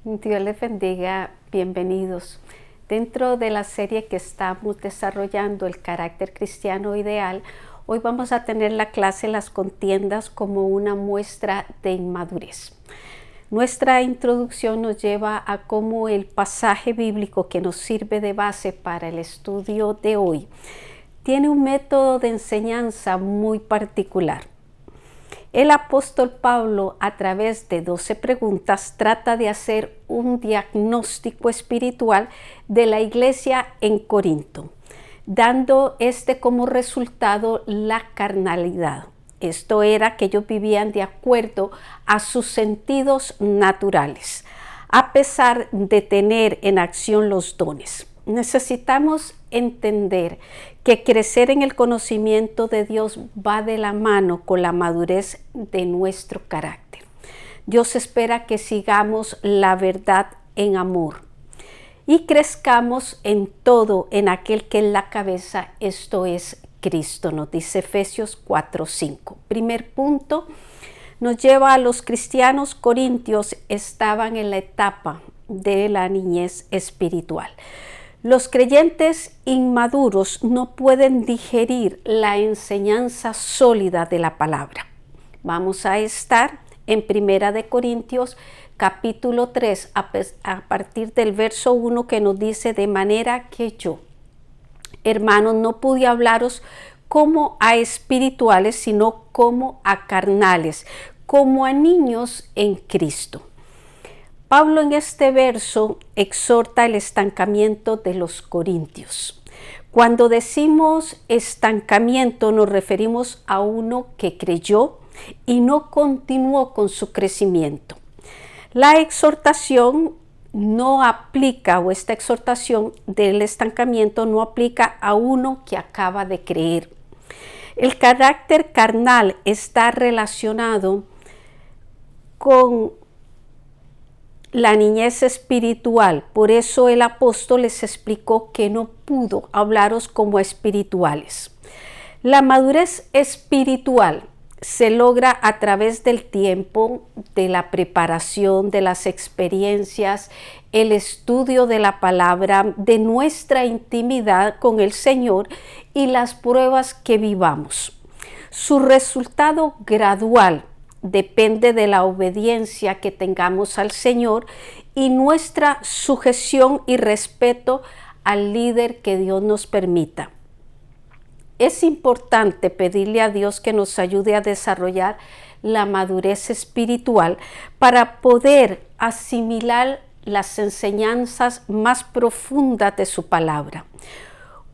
Dios les bendiga, bienvenidos. Dentro de la serie que estamos desarrollando, el carácter cristiano ideal, hoy vamos a tener la clase Las contiendas como una muestra de inmadurez. Nuestra introducción nos lleva a cómo el pasaje bíblico que nos sirve de base para el estudio de hoy tiene un método de enseñanza muy particular. El apóstol Pablo, a través de 12 preguntas, trata de hacer un diagnóstico espiritual de la iglesia en Corinto, dando como resultado la carnalidad. Esto era que ellos vivían de acuerdo a sus sentidos naturales, a pesar de tener en acción los dones. Necesitamos entender que crecer en el conocimiento de Dios va de la mano con la madurez de nuestro carácter. Dios espera que sigamos la verdad en amor y crezcamos en todo en aquel que es la cabeza, esto es Cristo, nos dice Efesios 4:5. Primer punto, nos lleva a los cristianos corintios, estaban en la etapa de la niñez espiritual. Los creyentes inmaduros no pueden digerir la enseñanza sólida de la palabra. Vamos a estar en Primera de Corintios capítulo 3 a partir del verso 1 que nos dice: de manera que yo, hermanos, no pude hablaros como a espirituales, sino como a carnales, como a niños en Cristo. Pablo en este verso exhorta el estancamiento de los corintios. Cuando decimos estancamiento nos referimos a uno que creyó y no continuó con su crecimiento. La exhortación no aplica, o esta exhortación del estancamiento no aplica a uno que acaba de creer. El carácter carnal está relacionado con la niñez espiritual, por eso el apóstol les explicó que no pudo hablaros como espirituales. La madurez espiritual se logra a través del tiempo, de la preparación, de las experiencias, el estudio de la palabra, de nuestra intimidad con el Señor y las pruebas que vivamos. Su resultado gradual depende de la obediencia que tengamos al Señor y nuestra sujeción y respeto al líder que Dios nos permita. Es importante pedirle a Dios que nos ayude a desarrollar la madurez espiritual para poder asimilar las enseñanzas más profundas de su palabra.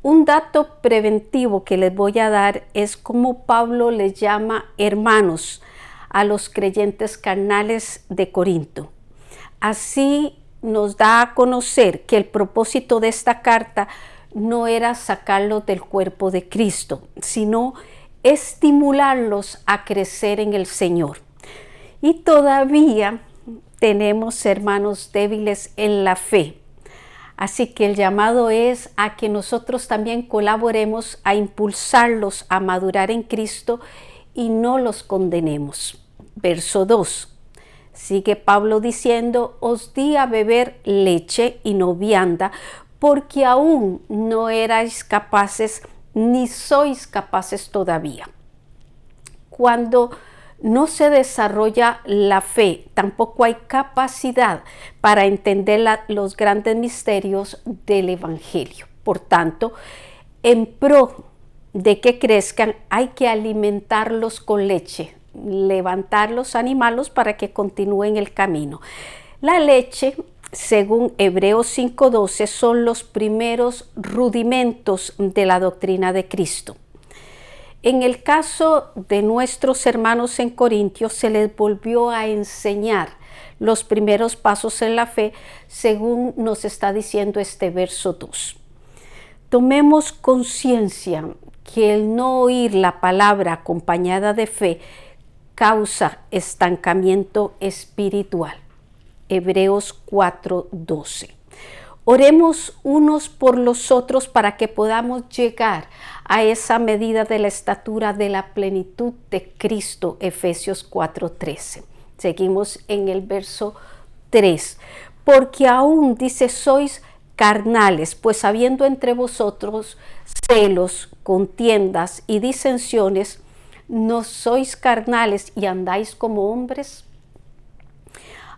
Un dato preventivo que les voy a dar es cómo Pablo les llama hermanos a los creyentes carnales de Corinto. Así nos da a conocer que el propósito de esta carta no era sacarlos del cuerpo de Cristo, sino estimularlos a crecer en el Señor. Y todavía tenemos hermanos débiles en la fe. Así que el llamado es a que nosotros también colaboremos a impulsarlos a madurar en Cristo y no los condenemos. Verso 2. Sigue Pablo diciendo: os di a beber leche y no vianda, porque aún no erais capaces, ni sois capaces todavía. Cuando no se desarrolla la fe, tampoco hay capacidad para entender los grandes misterios del Evangelio. Por tanto, en pro de que crezcan, hay que alimentarlos con leche, levantarlos, animarlos para que continúen el camino. La leche, según Hebreos 5:12, son los primeros rudimentos de la doctrina de Cristo. En el caso de nuestros hermanos en Corintios, se les volvió a enseñar los primeros pasos en la fe, según nos está diciendo este verso 2. Tomemos conciencia que el no oír la palabra acompañada de fe causa estancamiento espiritual. Hebreos 4:12. Oremos unos por los otros para que podamos llegar a esa medida de la estatura de la plenitud de Cristo. Efesios 4:13. Seguimos en el verso 3. porque aún dice sois carnales, pues habiendo entre vosotros celos, contiendas y disensiones, ¿no sois carnales y andáis como hombres?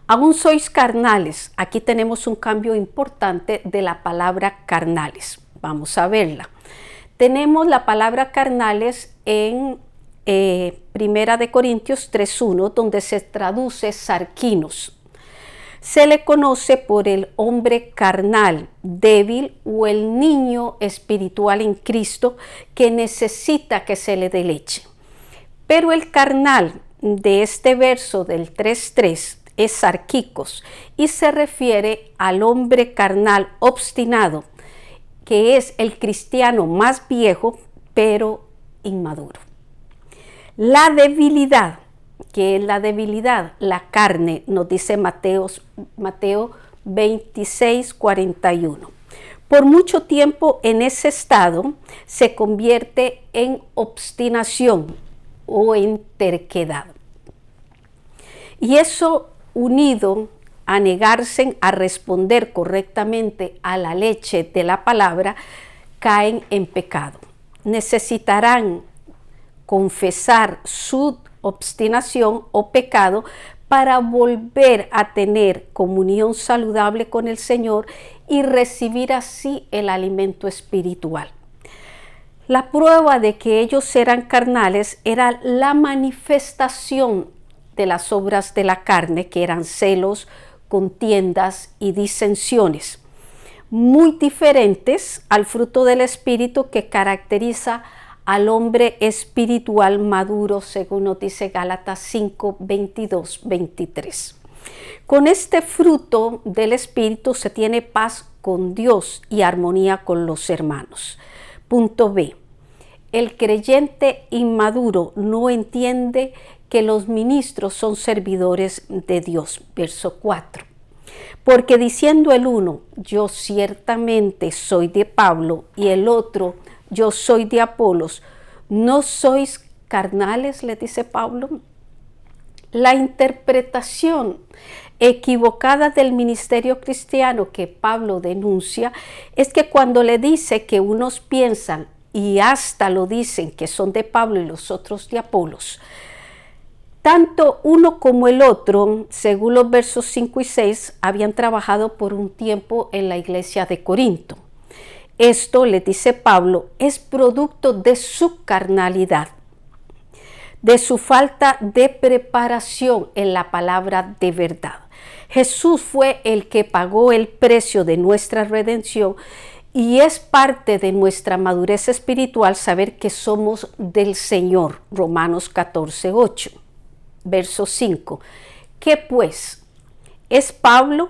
Aún sois carnales. Aquí tenemos un cambio importante de la palabra carnales. Vamos a verla. Tenemos la palabra carnales en Primera de Corintios 3:1, donde se traduce sarquinos. Se le conoce por el hombre carnal, débil o el niño espiritual en Cristo que necesita que se le dé leche. Pero el carnal de este verso del 3:3 es sarquicos y se refiere al hombre carnal obstinado, que es el cristiano más viejo pero inmaduro. La debilidad, que es la debilidad, la carne, nos dice Mateo 26:41. Por mucho tiempo en ese estado se convierte en obstinación o en terquedad. Y eso unido a negarse a responder correctamente a la leche de la palabra, caen en pecado. Necesitarán confesar su obstinación o pecado para volver a tener comunión saludable con el Señor y recibir así el alimento espiritual. La prueba de que ellos eran carnales era la manifestación de las obras de la carne, que eran celos, contiendas y disensiones, muy diferentes al fruto del Espíritu que caracteriza al hombre espiritual maduro, según nos dice Gálatas 5:22-23. Con este fruto del Espíritu se tiene paz con Dios y armonía con los hermanos. Punto B. El creyente inmaduro no entiende que los ministros son servidores de Dios. Verso 4. Porque diciendo el uno, yo ciertamente soy de Pablo, y el otro, yo soy de Apolos, ¿no sois carnales?, le dice Pablo. La interpretación equivocada del ministerio cristiano que Pablo denuncia es que cuando le dice que unos piensan y hasta lo dicen que son de Pablo y los otros de Apolos, tanto uno como el otro, según los versos 5 y 6, habían trabajado por un tiempo en la iglesia de Corinto. Esto, le dice Pablo, es producto de su carnalidad, de su falta de preparación en la palabra de verdad. Jesús fue el que pagó el precio de nuestra redención y es parte de nuestra madurez espiritual saber que somos del Señor. Romanos 14:8, verso 5. ¿Qué pues? ¿Es Pablo?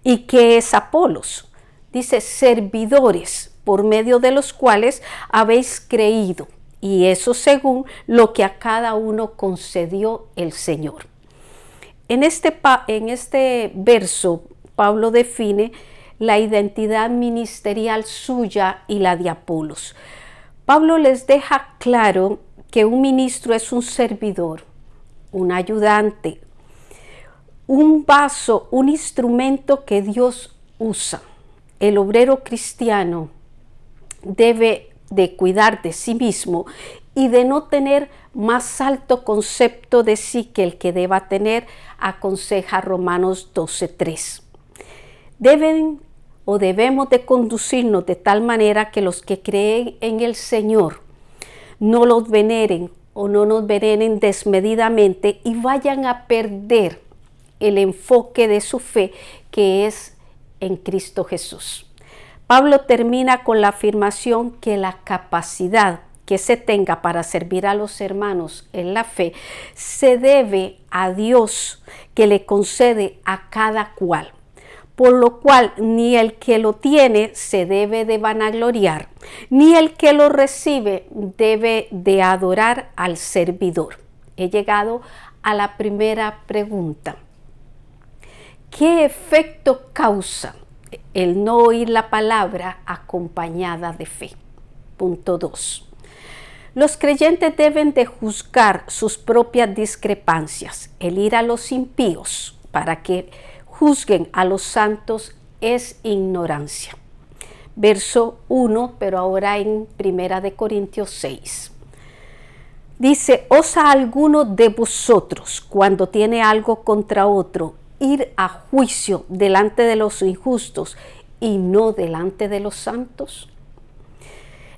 ¿Y qué es Apolos? Dice, servidores, por medio de los cuales habéis creído, y eso según lo que a cada uno concedió el Señor. En este verso, Pablo define la identidad ministerial suya y la de Apolos. Pablo les deja claro que un ministro es un servidor, un ayudante, un vaso, un instrumento que Dios usa. El obrero cristiano debe de cuidar de sí mismo y de no tener más alto concepto de sí que el que deba tener, aconseja Romanos 12:3. Debemos de conducirnos de tal manera que los que creen en el Señor no los veneren o no nos veneren desmedidamente y vayan a perder el enfoque de su fe, que es en Cristo Jesús. Pablo termina con la afirmación que la capacidad que se tenga para servir a los hermanos en la fe se debe a Dios, que le concede a cada cual, por lo cual ni el que lo tiene se debe de vanagloriar, ni el que lo recibe debe de adorar al servidor. He llegado a la primera pregunta. ¿Qué efecto causa el no oír la palabra acompañada de fe? Punto 2. Los creyentes deben de juzgar sus propias discrepancias, el ir a los impíos para que juzguen a los santos es ignorancia. Verso 1, pero ahora en 1 Corintios 6. Dice, ¿osa alguno de vosotros, cuando tiene algo contra otro, ir a juicio delante de los injustos y no delante de los santos?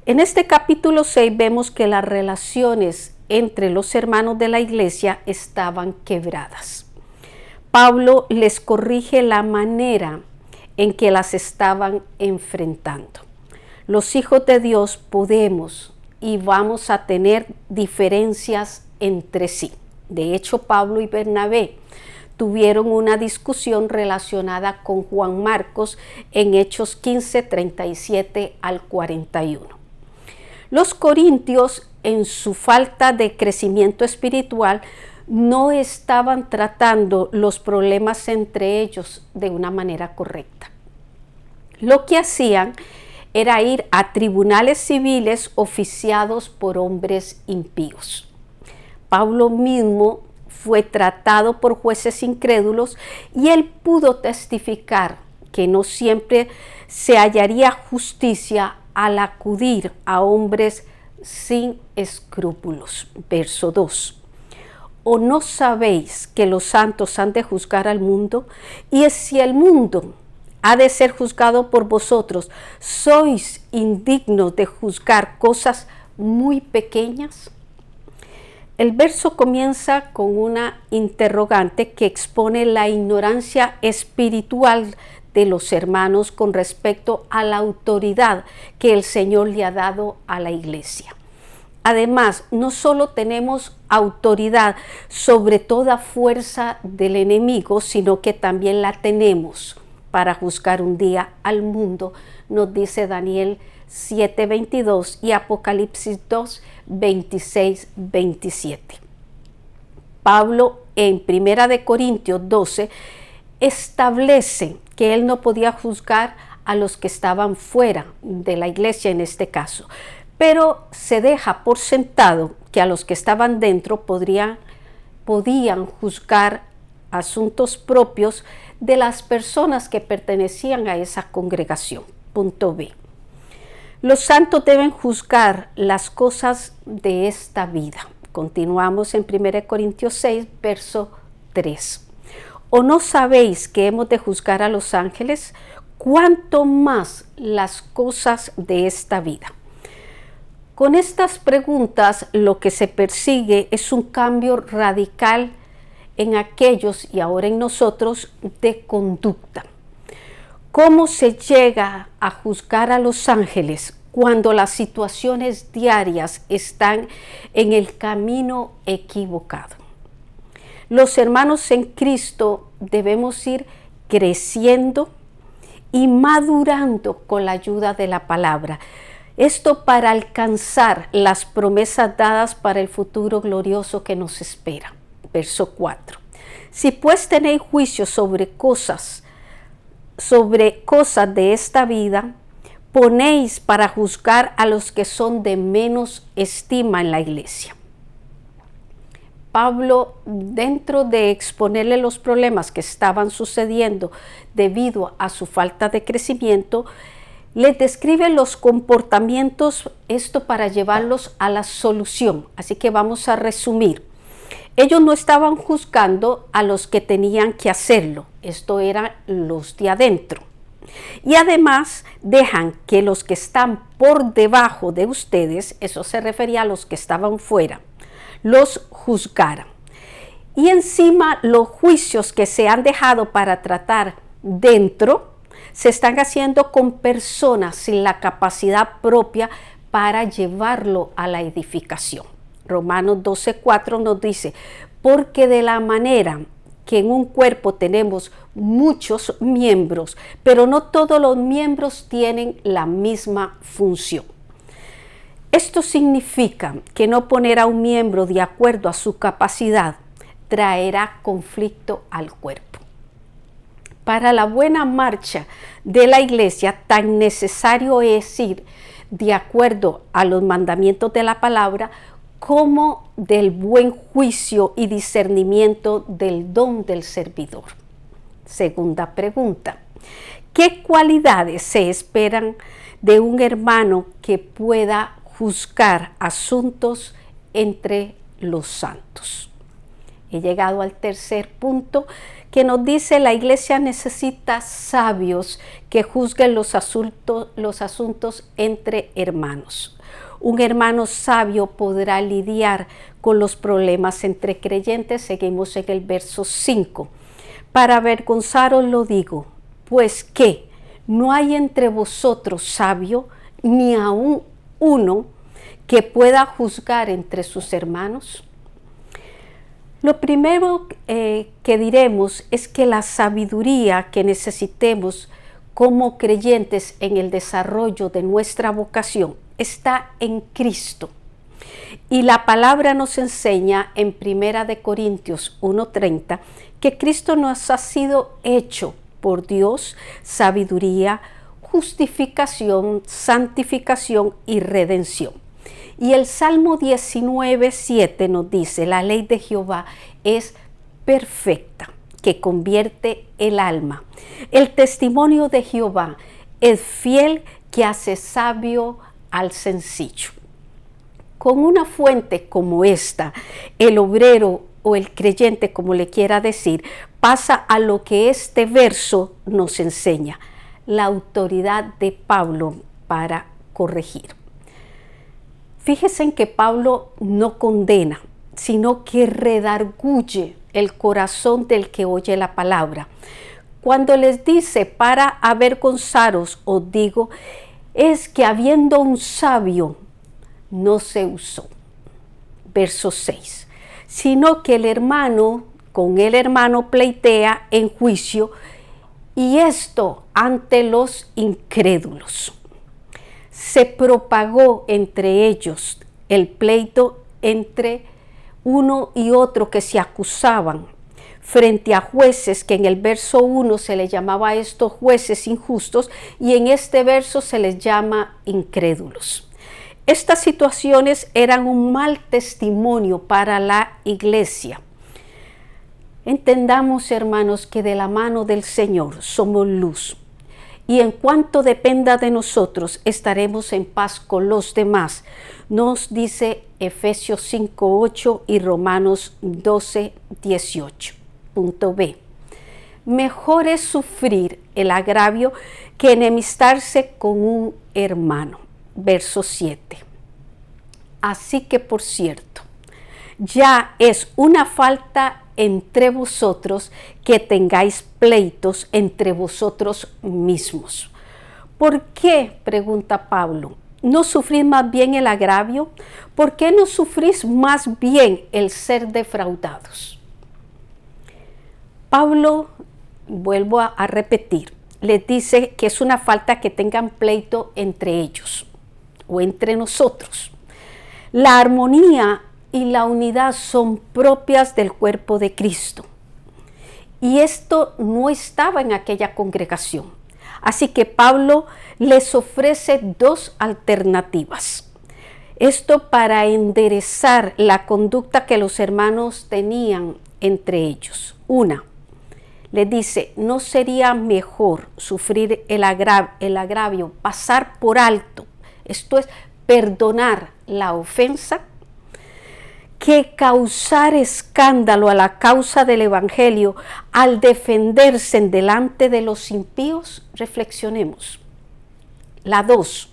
En este capítulo 6 vemos que las relaciones entre los hermanos de la iglesia estaban quebradas. Pablo les corrige la manera en que las estaban enfrentando. Los hijos de Dios podemos y vamos a tener diferencias entre sí. De hecho, Pablo y Bernabé tuvieron una discusión relacionada con Juan Marcos en Hechos 15, 37 al 41. Los corintios, en su falta de crecimiento espiritual, no estaban tratando los problemas entre ellos de una manera correcta. Lo que hacían era ir a tribunales civiles oficiados por hombres impíos. Pablo mismo fue tratado por jueces incrédulos y él pudo testificar que no siempre se hallaría justicia al acudir a hombres sin escrúpulos. Verso 2. ¿O no sabéis que los santos han de juzgar al mundo? Y si el mundo ha de ser juzgado por vosotros, ¿sois indignos de juzgar cosas muy pequeñas? El verso comienza con una interrogante que expone la ignorancia espiritual de los hermanos con respecto a la autoridad que el Señor le ha dado a la iglesia. Además, no solo tenemos autoridad sobre toda fuerza del enemigo, sino que también la tenemos para juzgar un día al mundo, nos dice Daniel 7:22 y Apocalipsis 2:26-27. Pablo en 1 Corintios 12 establece que él no podía juzgar a los que estaban fuera de la iglesia en este caso, pero se deja por sentado que a los que estaban dentro podían juzgar asuntos propios de las personas que pertenecían a esa congregación. Punto B. Los santos deben juzgar las cosas de esta vida. Continuamos en 1 Corintios 6, verso 3. ¿O no sabéis que hemos de juzgar a los ángeles? ¿Cuánto más las cosas de esta vida? Con estas preguntas lo que se persigue es un cambio radical en aquellos y ahora en nosotros de conducta. ¿Cómo se llega a juzgar a los ángeles cuando las situaciones diarias están en el camino equivocado? Los hermanos en Cristo debemos ir creciendo y madurando con la ayuda de la palabra. Esto para alcanzar las promesas dadas para el futuro glorioso que nos espera. Verso 4. Si pues tenéis juicio sobre cosas de esta vida, ponéis para juzgar a los que son de menos estima en la iglesia. Pablo, dentro de exponerle los problemas que estaban sucediendo debido a su falta de crecimiento, les describe los comportamientos, esto para llevarlos a la solución. Así que vamos a resumir. Ellos no estaban juzgando a los que tenían que hacerlo, esto eran los de adentro. Y además dejan que los que están por debajo de ustedes, eso se refería a los que estaban fuera, los juzgaran. Y encima los juicios que se han dejado para tratar dentro, se están haciendo con personas sin la capacidad propia para llevarlo a la edificación. Romanos 12:4 nos dice, porque de la manera que en un cuerpo tenemos muchos miembros, pero no todos los miembros tienen la misma función. Esto significa que no poner a un miembro de acuerdo a su capacidad traerá conflicto al cuerpo. Para la buena marcha de la iglesia, tan necesario es ir de acuerdo a los mandamientos de la palabra como del buen juicio y discernimiento del don del servidor. Segunda pregunta. ¿Qué cualidades se esperan de un hermano que pueda juzgar asuntos entre los santos? He llegado al tercer punto que nos dice: la iglesia necesita sabios que juzguen los asuntos entre hermanos. Un hermano sabio podrá lidiar con los problemas entre creyentes. Seguimos en el verso 5. Para avergonzaros lo digo, pues que no hay entre vosotros sabio, ni aun uno que pueda juzgar entre sus hermanos. Lo primero que diremos es que la sabiduría que necesitemos como creyentes en el desarrollo de nuestra vocación está en Cristo. Y la palabra nos enseña en 1 Corintios 1:30 que Cristo nos ha sido hecho por Dios sabiduría, justificación, santificación y redención. Y el Salmo 19:7 nos dice: la ley de Jehová es perfecta, que convierte el alma. El testimonio de Jehová es fiel, que hace sabio al sencillo. Con una fuente como esta, el obrero o el creyente, como le quiera decir, pasa a lo que este verso nos enseña: la autoridad de Pablo para corregir. Fíjense en que Pablo no condena, sino que redarguye el corazón del que oye la palabra. Cuando les dice: para avergonzaros os digo, es que habiendo un sabio no se usó. Verso 6. Sino que el hermano, con el hermano pleitea en juicio, y esto ante los incrédulos. Se propagó entre ellos el pleito entre uno y otro que se acusaban frente a jueces, que en el verso 1 se les llamaba a estos jueces injustos y en este verso se les llama incrédulos. Estas situaciones eran un mal testimonio para la iglesia. Entendamos, hermanos, que de la mano del Señor somos luz. Y en cuanto dependa de nosotros, estaremos en paz con los demás. Nos dice Efesios 5:8 y Romanos 12:18. Punto B. Mejor es sufrir el agravio que enemistarse con un hermano. Verso 7. Así que, por cierto, ya es una falta entre vosotros que tengáis pleitos entre vosotros mismos. ¿Por qué? Pregunta Pablo. ¿No sufrís más bien el agravio? ¿Por qué no sufrís más bien el ser defraudados? Pablo, vuelvo a repetir, les dice que es una falta que tengan pleito entre ellos o entre nosotros. La armonía y la unidad son propias del cuerpo de Cristo. Y esto no estaba en aquella congregación. Así que Pablo les ofrece dos alternativas. Esto para enderezar la conducta que los hermanos tenían entre ellos. Una, les dice: ¿no sería mejor sufrir el agravio, pasar por alto? Esto es perdonar la ofensa, que causar escándalo a la causa del evangelio al defenderse en delante de los impíos. Reflexionemos. La 2.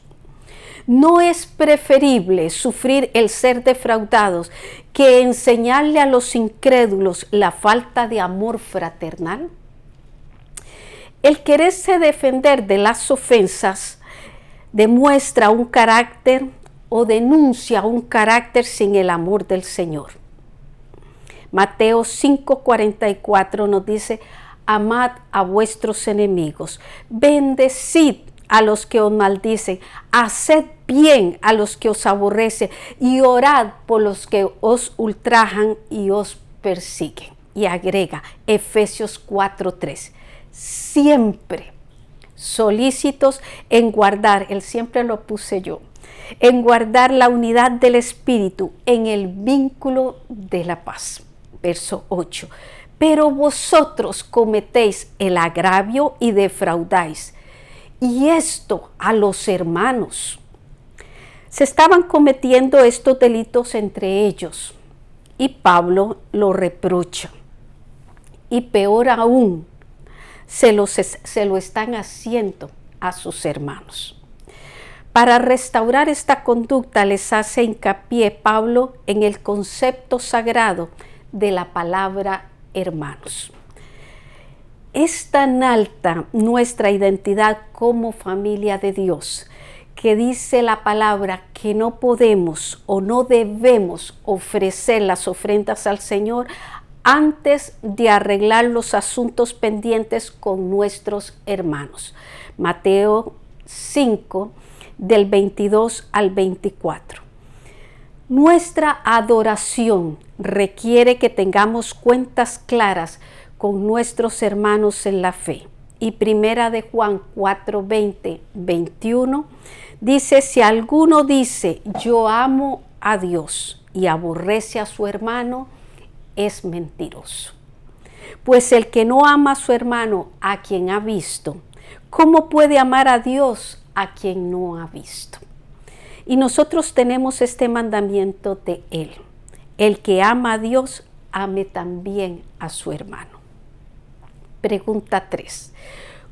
¿No es preferible sufrir el ser defraudados que enseñarle a los incrédulos la falta de amor fraternal? El quererse defender de las ofensas demuestra un carácter o denuncia un carácter sin el amor del Señor. Mateo 5:44 nos dice: amad a vuestros enemigos, bendecid a los que os maldicen, haced bien a los que os aborrecen y orad por los que os ultrajan y os persiguen. Y agrega Efesios 4:3, siempre solícitos en guardar, el siempre lo puse yo, en guardar la unidad del Espíritu en el vínculo de la paz. Verso 8. pero vosotros cometéis el agravio y defraudáis, y esto a los hermanos. Se estaban cometiendo estos delitos entre ellos, y Pablo lo reprocha. Y peor aún, se lo están haciendo a sus hermanos. Para restaurar esta conducta les hace hincapié Pablo en el concepto sagrado de la palabra hermanos. Es tan alta nuestra identidad como familia de Dios que dice la palabra que no podemos o no debemos ofrecer las ofrendas al Señor antes de arreglar los asuntos pendientes con nuestros hermanos. Mateo 5, del 22 al 24. Nuestra adoración requiere que tengamos cuentas claras con nuestros hermanos en la fe. Y primera de Juan 4, 20, 21 dice: si alguno dice yo amo a Dios y aborrece a su hermano, es mentiroso. Pues el que no ama a su hermano a quien ha visto, ¿cómo puede amar a Dios a quien no ha visto? Y nosotros tenemos este mandamiento de Él: el que ama a Dios, ame también a su hermano. Pregunta 3.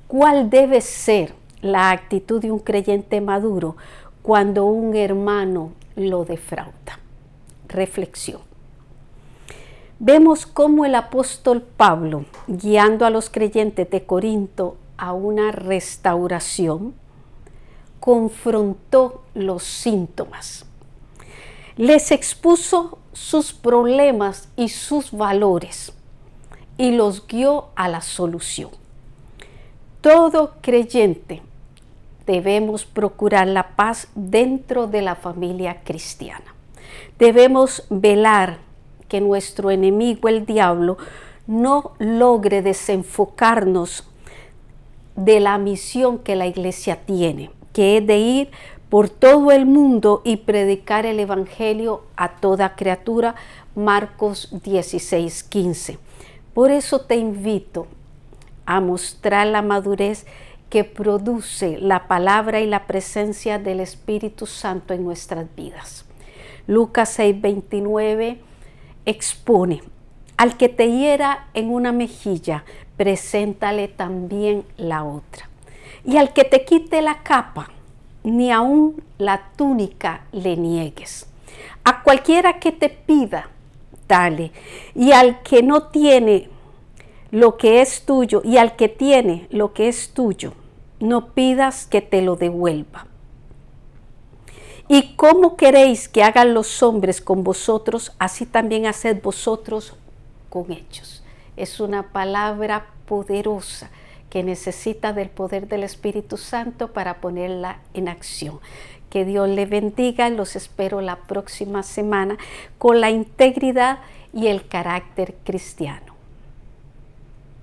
¿Cuál debe ser la actitud de un creyente maduro cuando un hermano lo defrauda? Reflexión. Vemos cómo el apóstol Pablo, guiando a los creyentes de Corinto a una restauración, confrontó los síntomas. Les expuso sus problemas y sus valores y los guió a la solución. Todo creyente debemos procurar la paz dentro de la familia cristiana. Debemos velar que nuestro enemigo, el diablo, no logre desenfocarnos de la misión que la iglesia tiene, que es de ir por todo el mundo y predicar el evangelio a toda criatura, Marcos 16, 15. Por eso te invito a mostrar la madurez que produce la palabra y la presencia del Espíritu Santo en nuestras vidas. Lucas 6, 29 expone: al que te hiera en una mejilla, preséntale también la otra. Y al que te quite la capa, ni aun la túnica le niegues. A cualquiera que te pida, dale. Y al que no tiene lo que es tuyo, y al que tiene lo que es tuyo, no pidas que te lo devuelva. ¿Y cómo queréis que hagan los hombres con vosotros? Así también haced vosotros con ellos. Es una palabra poderosa que necesita del poder del Espíritu Santo para ponerla en acción. Que Dios le bendiga. Los espero la próxima semana con la integridad y el carácter cristiano.